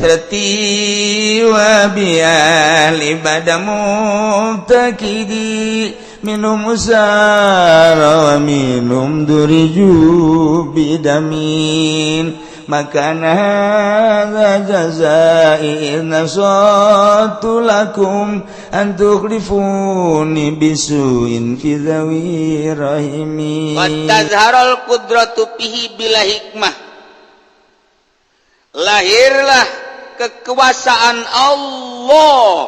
fitrati wa bi'al ibadamu takidi minum usara wa minum duriju bidamin makana hadza jazai nasatu lakum an tukhlifuni bisuin fi dhawi rahimi wa tazharul qudratu fihi bila hikmah. Lahirlah kekuasaan Allah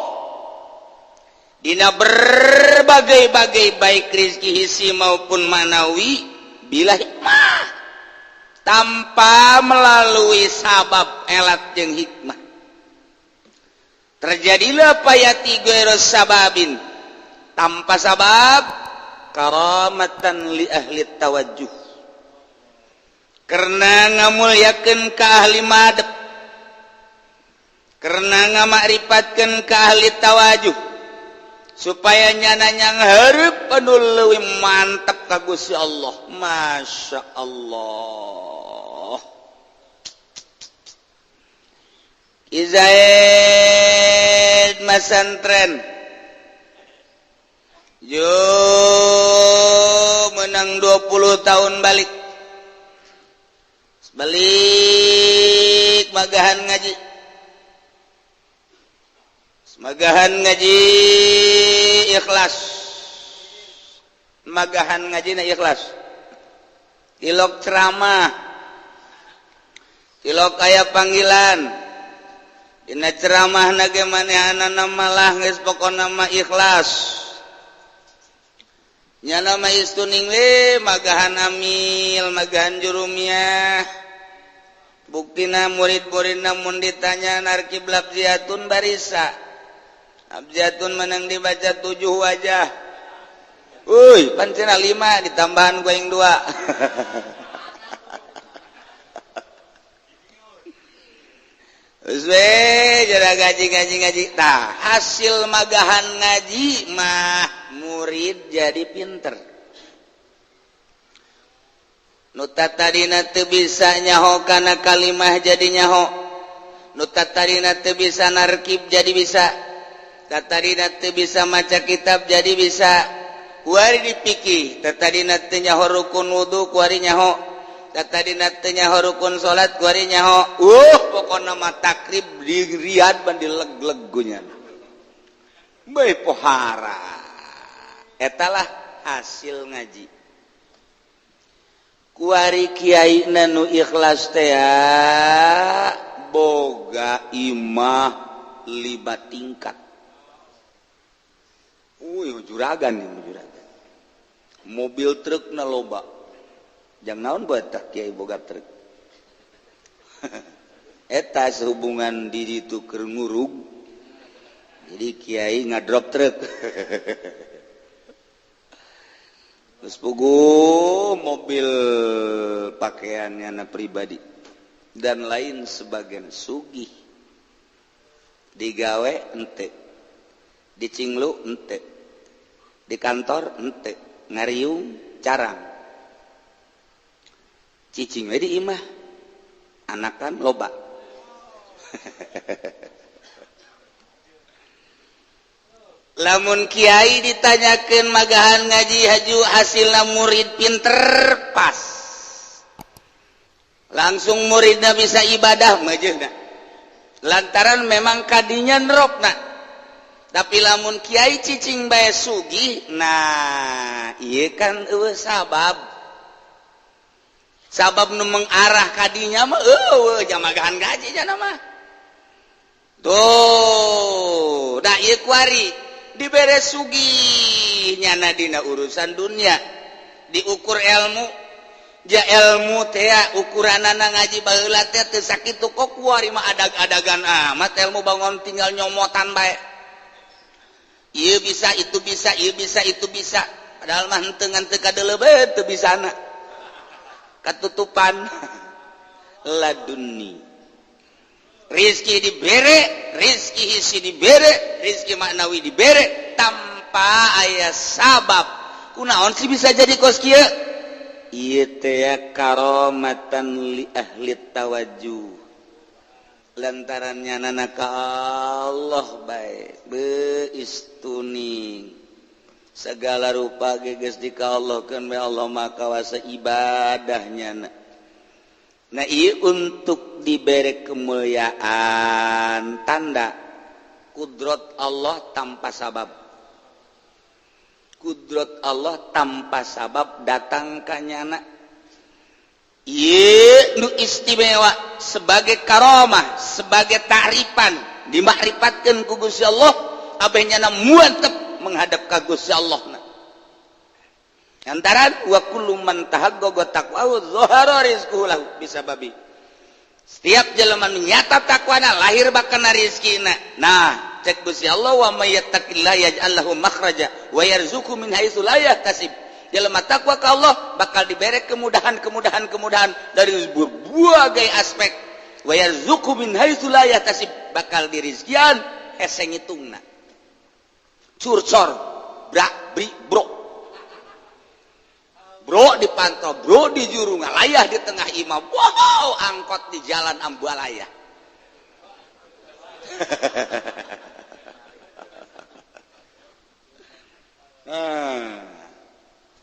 dina berbagai-bagai baik rizki hisi maupun manawi bila hikmah, tanpa melalui sabab elat jeung hikmah. Terjadilah payati ghairu sababin, tanpa sabab, karamatan li ahli tawajjuh, karena ngamulyakeun ka ahli madep, karena ngamakripatkeun ka ahli tawajuh, supaya nyananya hareup anu leuwih mantap ka Gusti Allah. Masya Allah. Izaid masantren yo menang 20 tahun balik magahan ngaji ikhlas, magahan ngajina ikhlas, tilok ceramah, tilok aya panggilan dina ceramah nage manehanana malah geus pokona mah ikhlas, nya nama istuning we magahan amil, magahan jurumiyah. Buktina murid-muridna mun ditanya narkib labziatun barisa, abjatun menang dibaca 7 wajah. Uy, pancena 5 ditambahan goeng 2. Uswe jara ngaji. Tah, hasil magahan ngaji mah murid jadi pinter. Nu tatadina teu bisa nyaho kana kalimah jadi nyaho. Nu tatadina teu bisa narkib jadi bisa. Tatadina teu bisa maca kitab jadi bisa. Kuari dipikih, tatadina teu nyaho rukun wudu kuari nyaho. Tatadina teu nyaho rukun salat kuari nyaho. Pokona mah takrib diriad ban dileg-leg gunyana. Bae pohara. Etalah hasil ngaji. Kuari kiai nanu ikhlas teh boga imah 5 tingkat. Juragan. Mobil truk na loba. Jang naon buat tak kiai boga truk. Eta sehubungan di ditu keur ngurug. Jadi kiai ngadrop truk. Terus pugu mobil pakaiannya na pribadi dan lain sebagian sugih, digawe ente, dicinglu ente, di kantor ente, ngariung carang, cicing we di imah, anakan loba. Lamun kiai ditanyakeun magahan ngaji haju hasilna murid pinter pas. Langsung muridna bisa ibadah majeuna. Lantaran memang kadinya nerokna. Tapi lamun kiai cicing bae sugih, nah ieu kan eueuh sabab. Sabab nu mengarah kadinya mah eueuh jamagahan ngaji cenah mah. Tuh, da ieu kuari dibere sugih nyana dina urusan dunia, diukur ilmu, ja ilmu teh ukuranana ngaji baheula teh teu sakitu kok kuari mah adag-adagan amat ilmu bangun tinggal nyomotan bae. Ieu bisa, itu bisa, ieu bisa, itu bisa. Padahal mah henteu ngan teu kadeuleubeut teu bisana. Katutupan ladunni. Rizki dibere, rizki hisi dibere, rizki maknawi dibere tanpa aya sabab. Kunaon sih bisa jadi kos kieu? Ieu teh karamatan li ahli tawajjuh. lantarannya nanaka Allah baik beistuni segala rupa geges di ka Allah kan Allah maka wasa ibadahnya nah iya untuk diberi kemuliaan tanda kudrat Allah tanpa sabab kudrat Allah tanpa sabab datang kanyana iya nu istimewa sebagai karomah sebagai ta'rifan dimakrifatkan ku Gusti Allah abehnya na muantep menghadap ka Gusti Allah antara wa kullu man tahaqqa taqwa zahara rizquhu lahu bisababi setiap jelema nyata takwana lahir bakana rezekina nah cek Gusti Allah wa may yattaqillaha yaj'al lahu makhraja wa yarzuqhu min haitsu la yahtasib jelema takwa ka Allah bakal diberi kemudahan dari berbagai aspek wa yarzuqhu min haitsu la yahtasib bakal dirizkian hese ngitungna curcor bro dipantau bro di juru ngalayah di tengah imam wow angkot di jalan Ambalaya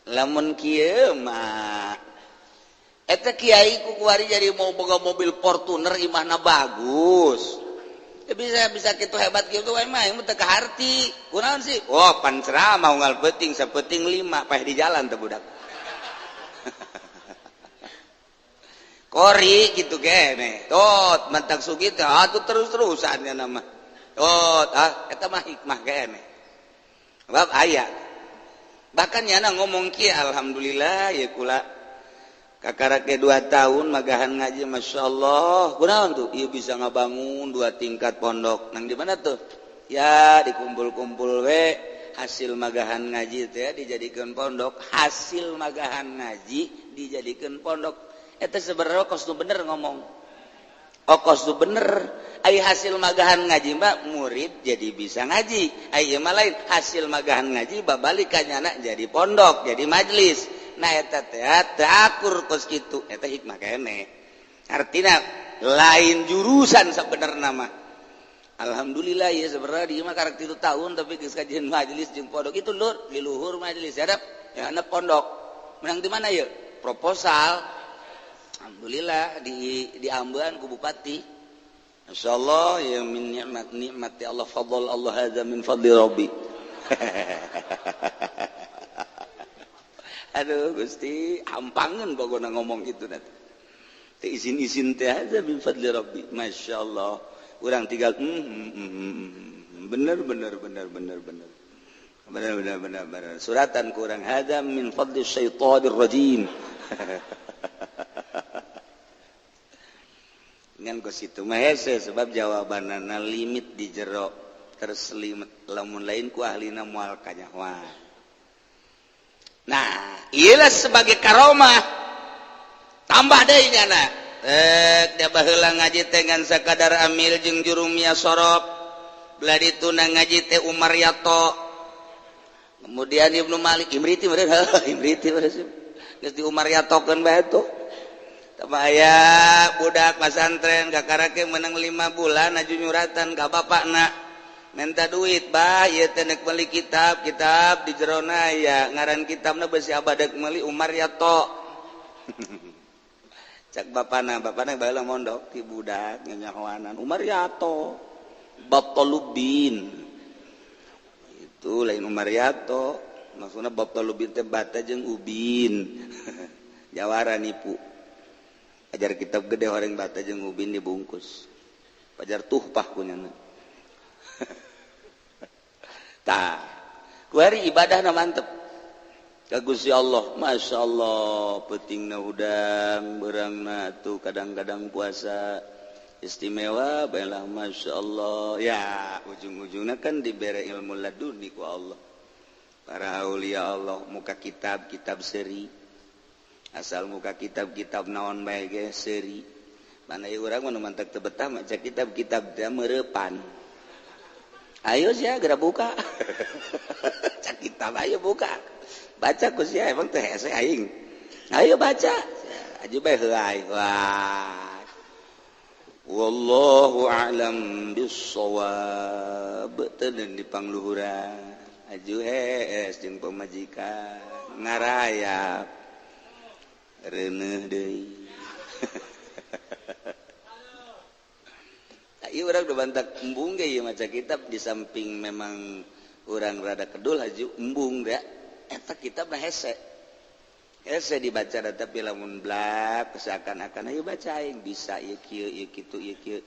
lamun kieu mah eta kiai ku kuari jadi mau boga mobil Fortuner imahna bagus bisa gitu hebat gitu emang teu kaharti kunaon sih oh pan ceramah unggal peuting sapeting 5 paeh di jalan teh budak kori gitu kene tot mantak sugi teh atuh terus-terusan ya nama tot eta mah hikmah kene bab aya bahkan nyana ngomong kieu alhamdulillah ya kula kakarake 2 tahun magahan ngaji masyaallah kunaon tuh ieu bisa ngabangun 2 tingkat pondok nang di mana tuh ya dikumpul-kumpul we hasil magahan ngaji teh dijadikeun pondok hasil magahan ngaji dijadikeun pondok eta sebenarnya kos nu bener ngomong kos nu bener ai hasil magahan ngaji mbak murid jadi bisa ngaji ai mah lain hasil magahan ngaji babalik ka nyana jadi pondok jadi majelis nah eta teh akur kos kitu eta hikmah kene artina lain jurusan sebenarnya mah alhamdulillah ya sebenarnya dia mah karek 3 tahun tapi geus kajian majelis jeung pondok itu lur di luhur majelis hadap ya anak pondok menang di mana ya proposal alhamdulillah di Ambean ku bupati masyaallah ya min nikmati Allah fadl Allah hadza min fadli rabbi aduh Gusti hampangan pokoknya ngomong gitu nanti teh izin teh aja min fadli rabbi masyaallah urang tinggal bener suratan ku urang hadza min fadli syaitanir rajim ngan ku situ mah hese sebab jawabanana limit di jero terselimet lamun lain ku ahlina moal kanyahoan. Nah, iyalah sebagai karomah tambah deui nyana. Da baheula ngaji teh ngan sakadar amil jeung juru mia sorop. Belah dituna ngaji teh Umar Yato. Kemudian Ibnu Malik Imriti meureun Imriti meureun. Geus di Umar Yatokeun bae tuh. Tama aya budak pesantren kakarake menang 5 bulan aju nyuratan ka bapakna. Minta duit bah ieu teh nek meuli kitab di jerona ya ngaran kitabna beusi abadek meuli Umar Yato. Cak bapana baheula mondok ti budak nyanyahoanan Umar Yato. Batolubin. Itu lain Umar Yato, maksudna Batolubin teh bata jeung ubin. Jawara nipu. Ajar kitab gede horeng bata jeung ubin dibungkus. Pajar tuhpah kunyana. Tah, kuari ibadahna mantep. Ka Gusti Allah, masyaallah, peutingna udang, beurangna tuh kadang-kadang puasa istimewa, baelah masyaallah. Ya, ujung-ujungna kan dibere ilmu laduni ku Allah. Para aulia Allah muka kitab seri. Asal muka kitab naon bae ge seri. Mana ieu urang mun mantek teu betah maca kitab teh meurepan. Ayo sia geura buka. Cak kitab ayo buka. Baca ku sia emang teh hese aing. Ayo baca. Aju bae heuai. Wah. wallahu a'lam bissawab. Teu dipangluhuran aju hees jeung pamajikan ngarayap reuneuh deui. Ieu urang udah bantak embung ge ieu maca kitab di samping memang urang rada kedul haju embung da eta kitabna hese. Hese dibaca tapi lamun blak seakan-akan ayo baca aing bisa ieu kieu ieu kitu ieu kieu.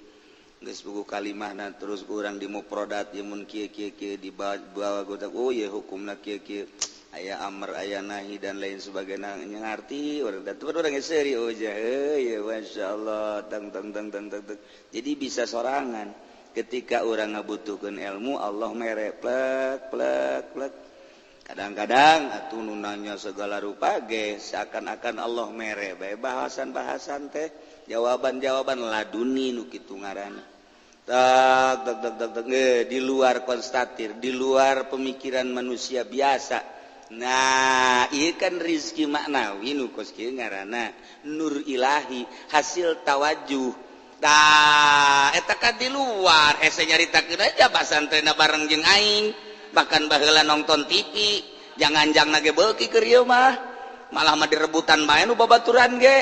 Geus buku kalimahna terus urang dimufrodat ieu mun kieu kieu kieu dibawa gotak oh ieu hukumna kieu kieu. Aya amr aya nahi dan lain sebagainya ngarti urang teh urang geus seuri oh ya masyaallah tang. Jadi bisa sorangan ketika urang ngabutuhkeun ilmu Allah mere plek kadang-kadang atuh nu nanya segala rupa ge seakan-akan Allah mere bae bahasan-bahasan teh jawaban-jawaban laduni nu kitu ngaranna tak di luar konstatir di luar pemikiran manusia biasa. Nah ieu kan rizki maknawi nu kos kieu ngaranna nur ilahi hasil tawajuh. Tah eta kan di luar hese nyaritakeun aja basantrena bareng jeung aing bahkan baheula nonton TV jangan-jangan ge beuki keur ieu mah malah mah direbutan bae nu babaturan ge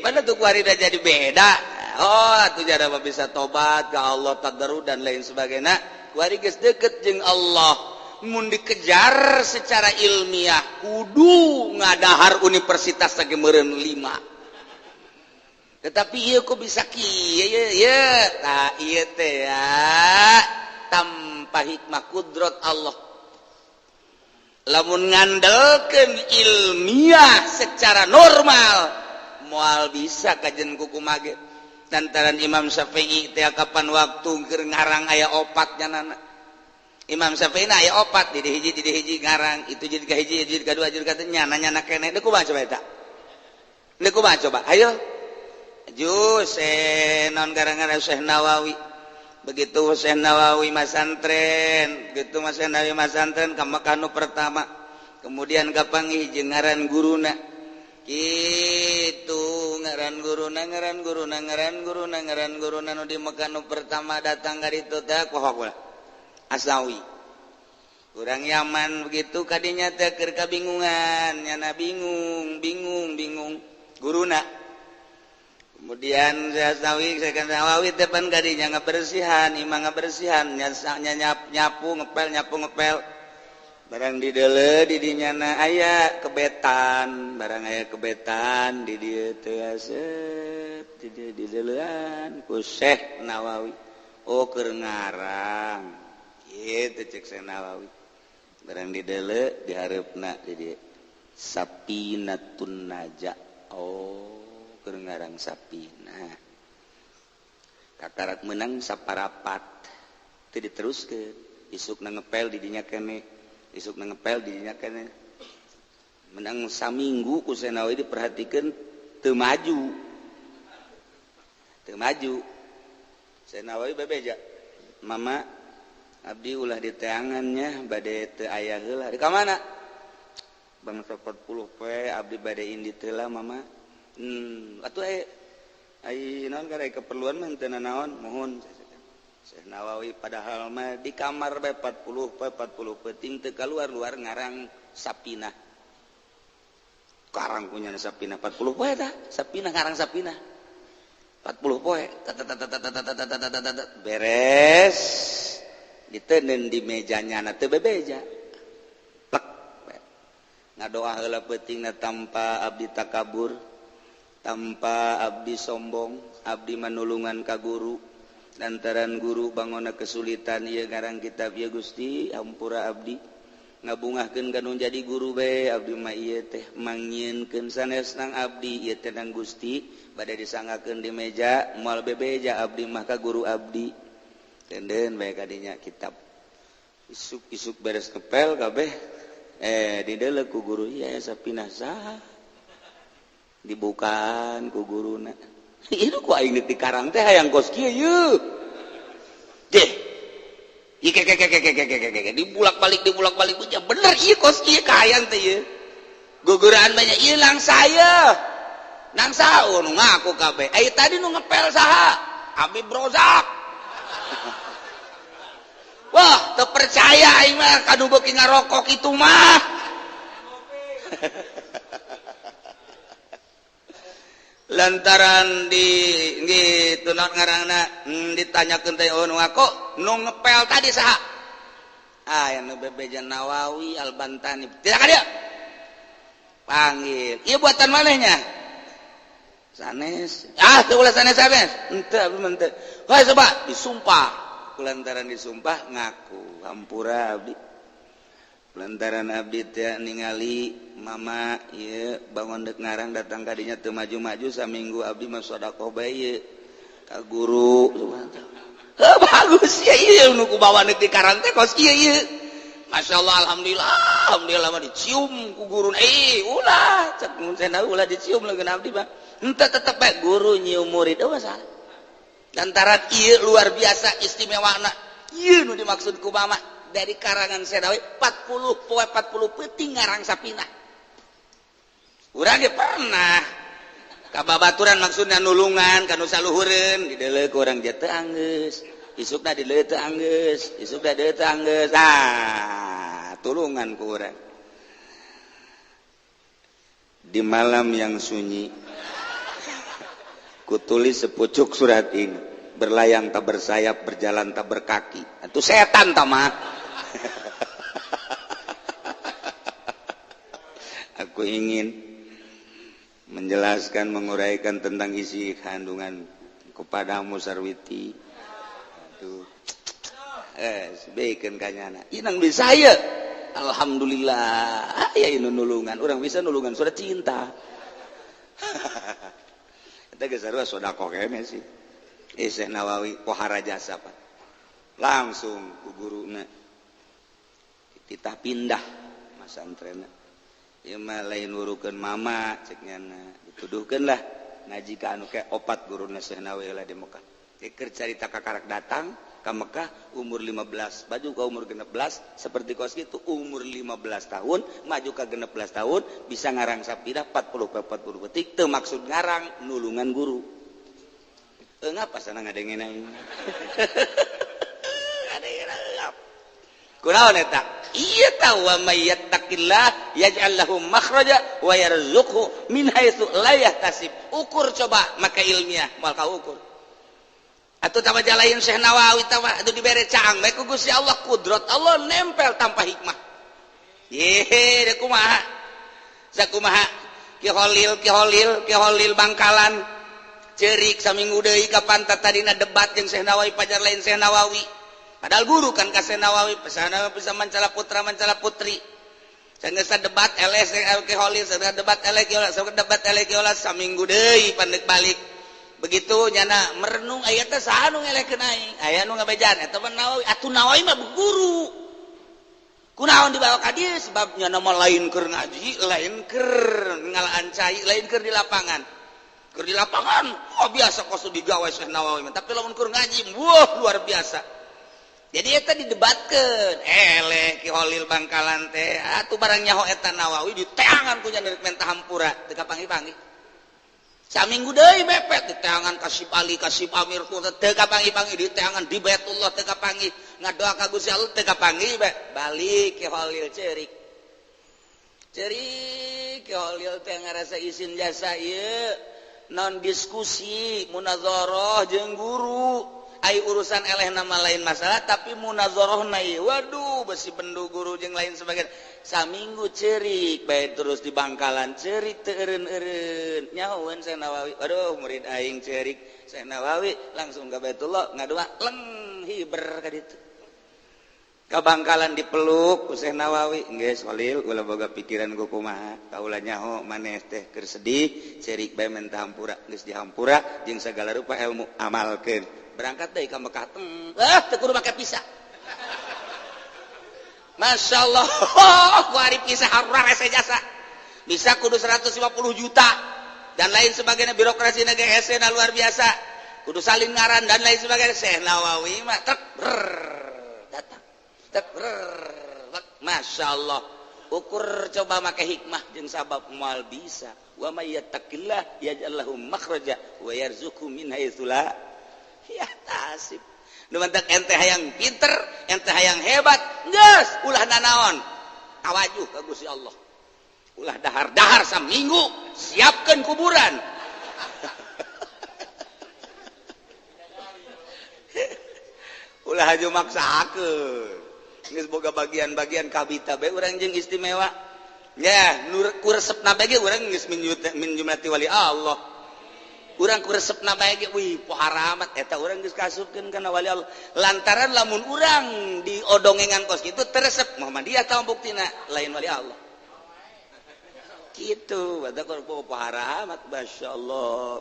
pada tuh kuarida jadi beda oh atuh jara mah bisa tobat ka Allah tadaru dan lain sebagainya kuari geus deukeut jeung Allah mun dikejar secara ilmiah kudu ngadahar universitas lagi meureun 5 tetapi ieu kok bisa kieu ye tah ieu teh ya tanpa hikmah kudrat Allah. Lamun ngandelkeun ilmiah secara normal moal bisa kajen kuku mage. Lantaran Imam Syafi'i teh kapan waktu keur ngarang aya 4 nyanana. Imam Syafi'i aya 4 di hiji ngarang itu jadi ka hiji jadi kadua jadi katanya nyana keneh deuk kumaha coba eta. Deuk kumaha coba ayo. Jus non garangan Syekh Nawawi. Begitu Syekh Nawawi masantren, begitu Syekh Nawawi masantren ka Mekah nu pertama. Kemudian kapanggih jeung ngaran guruna. Kitu ngaran guruna nu di Mekah nu pertama datang ka ditu teh kumaha pula? Asawi. Urang Yaman begitu kadinya teh keur kabingungan, nyana bingung guruna. Kemudian saya Nawawi depan kadinya ngabersihan, imang ngabersihan, nyapu ngepel. Barang di deule di dinyana aya kebetan, barang aya kebetan di dieu teu asep, di deuleuan ku Syekh Nawawi. Oh keur ngarang. Kitu cek Syekh Nawawi. Barang di deule di hareupna di dieu Sapinatun Naja. Oh ngarang Sapina kakarak menang saparapat teu diteruskeun isukna ngepel di dinya keneh menang saminggu ku Senawi diperhatikeun teu maju Senawi bebeja mama abdi ulah di teangannya bade teu aya heula di ka mana bangsa 40 poe abdi bade indi teu lah mama atuh ai naon gara keperluan mah teu naon mohon Syekh Nawawi padahal mah di kamar bae 40 penting teu kaluar ngarang Sapinah karang punya Sapinah 40 poe tah Sapinah ngarang Sapinah 40 poe beres diteuneun di mejanya na teu bebeja plek ngadoa heula peutingna tanpa abdi takabur tanpa abdi sombong abdi manulungan ka guru lantaran guru bangona kesulitan ieu ngarang kitab ieu Gusti ampura abdi ngabungahkeun kanu jadi guru bae abdi mah ieu teh mangnyieunkeun sanesna abdi ieu teh nang Gusti bade disangakeun di meja moal bebeja abdi mah ka guru abdi tenden bae kadinya kitab isuk beres ngepel kabeh di deuleu ku guru ieu Sapinah saha dibukaan ku guruna itu ku aing di karang teh hayang kos kieu yeuh deh dibulak-balik punya bener ieu kos kieu ka hayang teh ieu guguraan banyak ieu lang saya nang saun ngaku kabeh tadi nu ngepel saha Habib Rozak wah teu percaya aing mah kanu beuki ngarokok itu mah lantaran gitu non ngarangna ditanyakeun teh nu ngaku nu ngepel tadi saha aya nu bebejan Nawawi Al-Bantani tidak ada panggil ieu buatan manehnya sanes teu ulah sanes henteu henteu hae coba disumpah kulantaran disumpah ngaku hampura abdi lantaran abdi teh ningali mama ieu bangun dek ngarang datang ka dinya teu maju-maju saminggu abdi mah sedekah bae ieu ka guru bagus ya ieu nu kubawa neuk di karang teh kos ieu masyaallah alhamdulillah mah dicium ku guru ulah cek mun cenah ulah dicium leungeun abdi mah henteu tetep bae guru nyium murid masalah lantaran ieu luar biasa istimewana ieu nu dimaksud ku mama dari karangan Senawi 40 peuting ngarang sapina urang ge pernah ka babaturan maksudna nulungan kanu saluhureun dideuleuh ku urang teh anggeus isukna dideuleuh teh anggeus isukna dideuleuh teh anggeus tulungan ku urang di malam yang sunyi kutulis sepucuk surat ini berlayang tak bersayap berjalan tak berkaki itu setan tamah aku ingin menjelaskan menguraikan tentang isi kandungan kepadamu Sarwiti aduh sebaiknya kanyana inang bisa ya alhamdulillah ya ini nulungan orang bisa nulungan sudah cinta kita gesarwa sudah kokene sih Syekh Nawawi pohara jasa Pak langsung ku guruna kita pindah masantrenna ieu mah lain urukeun mama ceknya dituduhkeun lah ngaji ka anu ke opat guruna Syekh Nawawi lah di Mekah keur carita kakarak datang ka Mekah umur 15 maju ka umur 16 seperti kos kitu umur 15 tahun maju ka 16 tahun bisa ngarang sapida 40 petik teu maksud ngarang nulungan guru ngapa sana ngadengen aing kunaon eta ieu tah wa may yattaqillah yaj'al lahu makhraja wa yarzuqhu min haitsu la yahtasib ukur coba maka ilmiah moal kaukur atuh tamaja lain Syekh Nawawi tah atuh dibere caang bae ku Gusti Allah kudrat Allah nempel tanpa hikmah yeh da kumaha sakumaha ki Holil Bangkalan cerik saminggu deui ka pantat tadina debat jeung Syekh Nawawi pajar lain Syekh Nawawi padahal guru kan ka Syekh Nawawi pesana bisa mancala putra mancala putri sanggeus debat LS ke Holil debat elek saminggu deui pandek balik begitu nyana merenung aya teh saha nu ngelekeun aing aya nu ngabejan eta mah Nawawi atuh Nawawi mah guru kunaon dibawa ka dieu sebab nyana mah lain keur ngaji lain keur ngalaan cai lain keur di lapangan oh biasa kos digawe Syekh Nawawi tapi lamun keur ngaji wah luar biasa jadi eta didebatkeun eleh Ki Holil Bangkalan teh atuh barang nyaho eta Nawawi diteangan ku nya dari mentah hampura teu kapangi-pangi saminggu deui mepet diteangan Kasib Ali Kasib Amir teu kapangi-pangi diteangan di Baitullah teu kapangi ngadoa ka Gusti Allah teu kapangi balik Ki Holil cerik Ki Holil teh ngarasa izin jasa ieu non diskusi munazarah jeung guru ai urusan eleh nama lain masalah tapi munazarahna ieu waduh besi bendu guru jeung lain sebagainya saminggu cerik bae terus di Bangkalan cerik teu eureun-eureun nyahoeun Syekh Nawawi aduh murid aing cerik Syekh Nawawi langsung ka Baitullah ngadoa leng hiber ka ditu ka Bangkalan dipeluk ku Syekh Nawawi geus Holil ulah boga pikiran ku kumaha kaula nyaho maneh teh keur sedih cerik bae mentah hampura geus dihampura jeung sagala rupa ilmu amalkeun berangkat deui ka Mekah teu kudu make pisah masyaallah ku ari pisah harurah rese jasa bisa kudu 150 juta dan lain sebagainya birokrasi negara esena luar biasa kudu salin ngaran dan lain sebagainya Syekh Nawawi mah datang masya Allah ukur coba make hikmah jeung sabab moal bisa wa may yattaqillah yaj'al lahu makhraja wa yarzuqhu min haitsu la yahtasib. Nu mantak ente hayang pinter, ente hayang hebat, geus ulah nanaon tawajuh ka Gusti Allah. Ulah dahar-dahar saminggu siapkeun kuburan. Ulah haju maksakeun. Geus boga bagian-bagian kabita bae urang jeung istimewa. Ya, nu kuresepna bae ge urang geus min jumlati wali Allah. Urang kuresepna bae ge wih pohara amat eta urang geus kasupkeun kana wali Allah. Lantaran lamun urang diodongengan kos kitu teresep Muhammadiyah tah buktina lain wali Allah. Gitu, badak pohara amat masyaallah.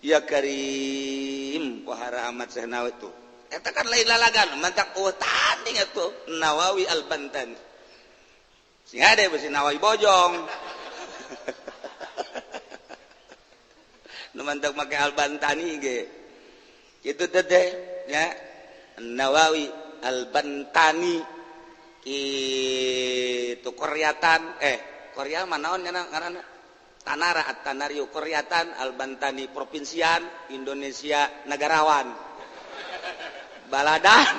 Ya Karim, pohara amat sehnawi tuh. Eta kan lain lalagan, mantak tanding atuh Nawawi Al-Bantani. Sing ade beusi Nawawi Bojong. Nu mantak make Al-Bantani ge. Kitu teh ya. Nawawi Al-Bantani kitu Koryatan Korea manaon ngaranna Tanara At-Tanariu Koryatan Al-Bantani Provinsian Indonesia Negarawan Baladan.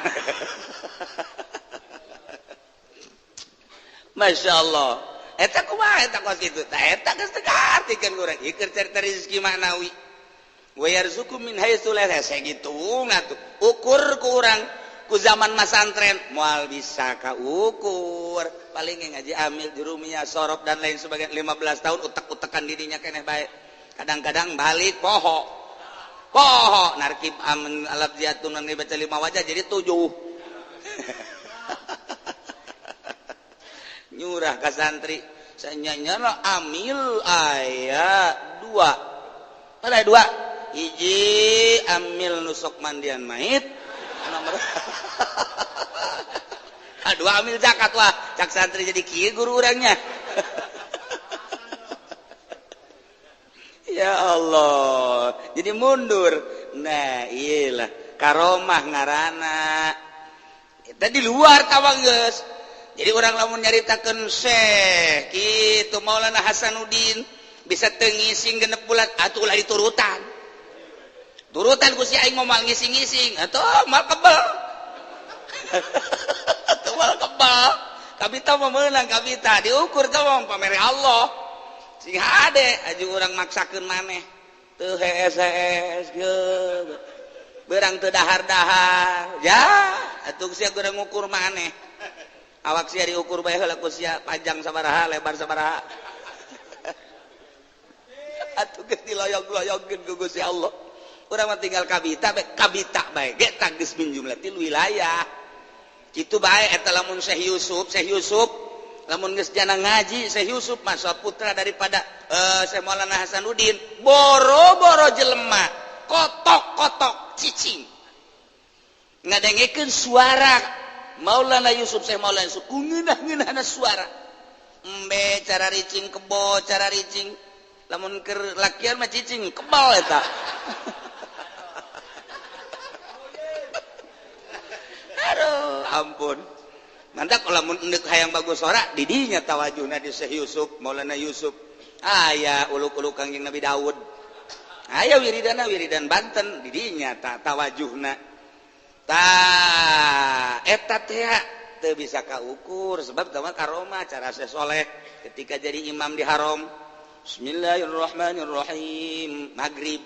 Masya Allah eta kumaha eta kos kitu tah eta geus teu artikeun urang ieu keur cerita rezeki manawi wa yarzuqu min haitsu la yahtasib gitu ngatuh ukur ku urang ku zaman masantren moal bisa ka ukur paling ngaji amil di rumia sorop dan lain sebagainya 15 tahun utek-utekan dirinya keneh bae kadang-kadang balik poho narkib amin alab jatun nang dibaca 5 wajah jadi 7 nyurah ka santri sanyanya amil aya 2 pada 2 hiji amil nusuk mandian mait nomor 2 amil zakat wah cak santri jadi kieu guru urangnya. Ya Allah jadi mundur. Nah iyalah karomah ngaranna eta di luar tawang geus. Jadi orang lamun nyaritakeun Syekh kitu Maulana Hasanuddin bisa teu ngising genep bulan atuh ulah diturutan ku si aing moal ngising-ngising atuh mal kebal atuh mal kebal kabita mah meunang kabita diukur teh pamere Allah sing hade aju urang maksakeun maneh teu hees geus beurang teu dahar-dahar ya atuh sia urang ngukur maneh awak sia diukur bae heula ku sia panjang sabaraha lebar sabaraha atuh geus diloyog-loyogkeun ku Gusti Allah. Urang mah tinggal kabita bae ge tagis min jumlatil wilayah. Kitu bae eta lamun Syekh Yusuf lamun geus jana ngaji Syekh Yusuf masa putra daripada Syekh Maulana Hasanuddin boro-boro jelema kotok-kotok cicing ngadengekeun suara Maulana Yusuf Syekh Maulana Yusuf ngeunah-ngeunahna suara embe cara ricing kebo cara ricing lamun keur lakian mah cicing kebal eta. Aduh ampun mantak lamun endek hayang bagus suara didinya tawajuhna di Syekh Yusuf Maulana Yusuf aya uluk-uluk Kangjeng Nabi Daud aya wiridan Banten didinya tawajuhna eta teh teu bisa kaukur sebab tama karomah cara sesoleh ketika jadi imam di haram Bismillahirrahmanirrahim maghrib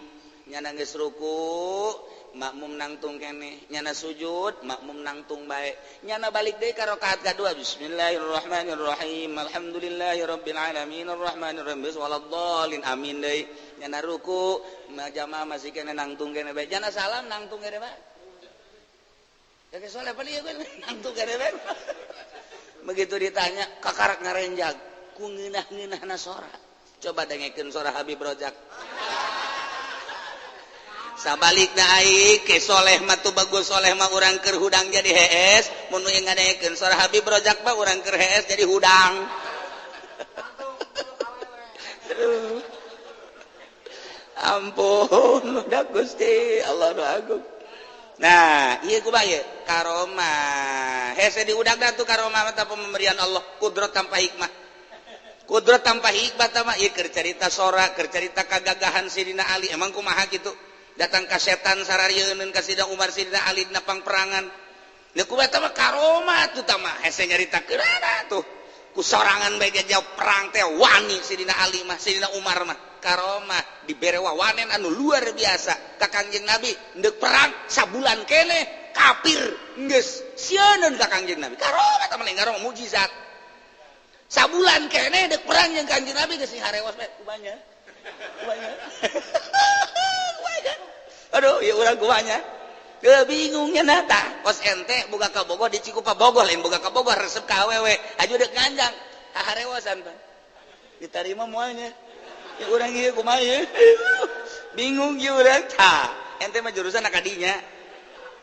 nyana geus ruku makmum nangtung keneh nyana sujud makmum nangtung bae nyana balik deui ka rakaat kadua Bismillahirrahmanirrahim alhamdulillahirabbil alamin arrahmanirrahim waladdallin amin deui nyana ruku jamaah masih keneh nangtung keneh bae nyana salam nangtung keneh bae ya soleh pa ieu nangtung keneh bae begitu ditanya kakarak ngarenjag ku ngeunah-ngeunahna sora coba dengekeun sora Habib Rojak sabalikna aing ke soleh mah tu bagus soleh mah urang keur hudang jadi hees mun yang ngadengekeun sora Habib Rojak mah urang keur hees jadi hudang. Ampun udah Gusti Allah nu agung Nah iya ku bae karomah hese diudagna tuh karomah mah pemberian Allah kudrat tanpa hikmah mah ieu keur carita sora keur carita kagagahan Sidina Ali emang kumaha kitu datang ka setan sararieun ka Sidina Umar Sidina Ali dina pangperangan nya ku eta mah karomah tuh tah mah hese nyaritakeun tuh ku sorangan bae jauh perang teh wani Sidina Ali mah Sidina Umar mah karomah dibere wawanen anu luar biasa ka Kangjeng Nabi deuk perang sabulan keneh kafir geus sieun ka Kangjeng Nabi karomah tah mah karomah mukjizat sabulan keneh deuk perang jeung Kangjeng Nabi geus harewas bae kubanya aduh ieu urang kubanya kebingungnya nata kos ente boga ka Bogor di Cikupa Bogor lain boga ka Bogor resep ka awewe aju deuk nganjang harewasan Pak ditarima moalnya ya urang ieu kumaha ieu bingung ieu urang tah ente mah jurusan akadinya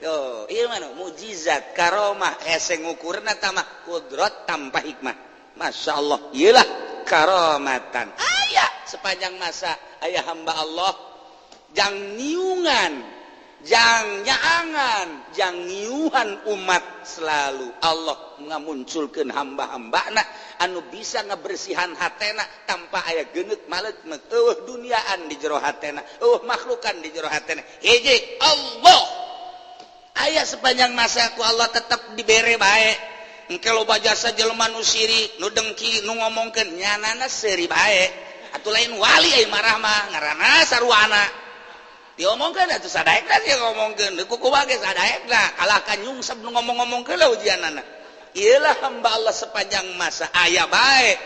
yo ieu mah mukjizat karomah hese ngukurna tah mah kudrat tanpa hikmah masyaallah ieulah karomatan aya sepanjang masa aya hamba Allah jang niungan jang nyaangan jang ngiuhan umat selalu Allah ngamunculkeun hamba-hambana anu bisa ngabersihan hatena tanpa aya geungeut maleuk duniaan di jero hatena makhlukan di jero hatena hiji Allah aya sepanjang masa ku Allah tetep dibere bae engke loba jasa jelema nu sirik nu dengki nu ngomongkeun nyanana seuri bae atuh lain wali ai marah mah ngaranna sarwana diomongkeun atuh sadaekna dia ngomongkeun kuku bage sadaekna kalahkan nyungsep nu ngomong-ngomongkeun lah ujianana ieulah hamba Allah sepanjang masa aya bae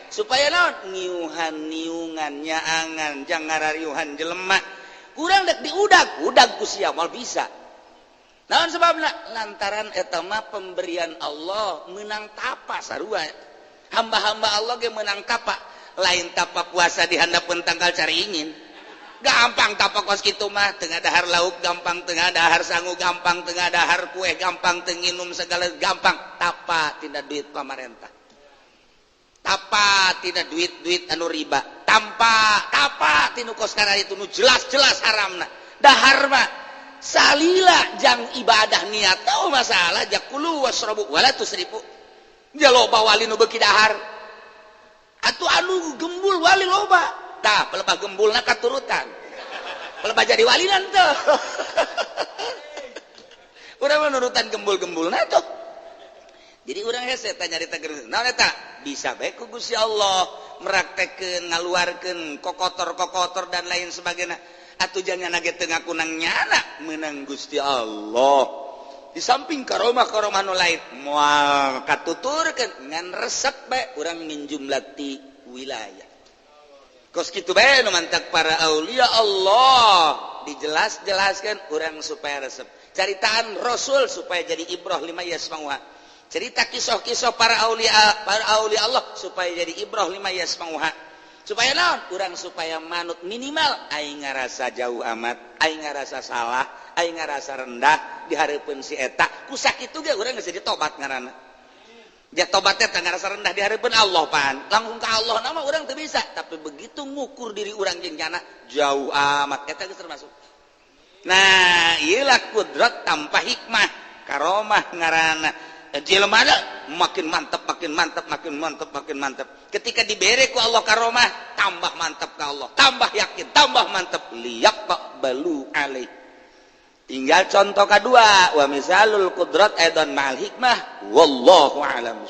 supaya naon niuhan nyaangan jang ngarariuhan jelema kurang dek diudag ku sia moal bisa naon sebabna lantaran eta mah pemberian Allah menang tapa sarua hamba-hamba Allah ge menang tapa lain tapa puasa di handapeun tanggal cariingin gampang tapak kos kitu mah teu ngadahar lauk gampang teu ngadahar sangu gampang teu ngadahar kue gampang teu nginum segala gampang tapa tina duit pamarentah tapa tina duit anu riba tapa tinu kos kana itu nu jelas-jelas haramna dahar mah salila jang ibadah niat teu masalah jakulu wasrabu wala tusrifu jaloba wali nu beuki dahar atuh anu gembul wali loba tah pelebah gembulna katurutan pelebah jadi wali nanti urang mah nurutan gembul-gembulna tuh jadi urang hese tanya nyarita geus naon eta bisa bae ku Gusti Allah meraktekeun ngaluarkeun kokotor dan lain sebagainya atuh jangan ge teu ngakunang nyana meunang Gusti Allah di samping karomah nu lain moal katuturkeun ngan resep bae urang minjum lati wilayah kos kitu bae nu mantak para aulia Allah dijelaskan urang supaya resep caritaan Rasul supaya jadi ibrah lima yasmauha cerita kisah-kisah para aulia Allah supaya jadi ibrah lima yasmauha supaya naon urang supaya manut minimal aing ngarasa jauh amat aing ngarasa salah aing ngarasa rendah di hareupeun si eta ku sakitu ge urang geus jadi tobat ngaranna dia tobatnya teh ngarasa rendah di hareupeun Allah pan langsung ka Allah nama urang teu bisa tapi begitu ngukur diri urang jeung jana jauh amat eta geus termasuk nah ieulah kudrat tanpa hikmah karomah ngaranna jelema makin mantap ketika dibere ku Allah karomah tambah mantap ka Allah tambah yakin tambah mantap liyaqbalu alaih tinggal contoh kedua wa misalul qudrat aidan ma'al hikmah wallahu a'lam.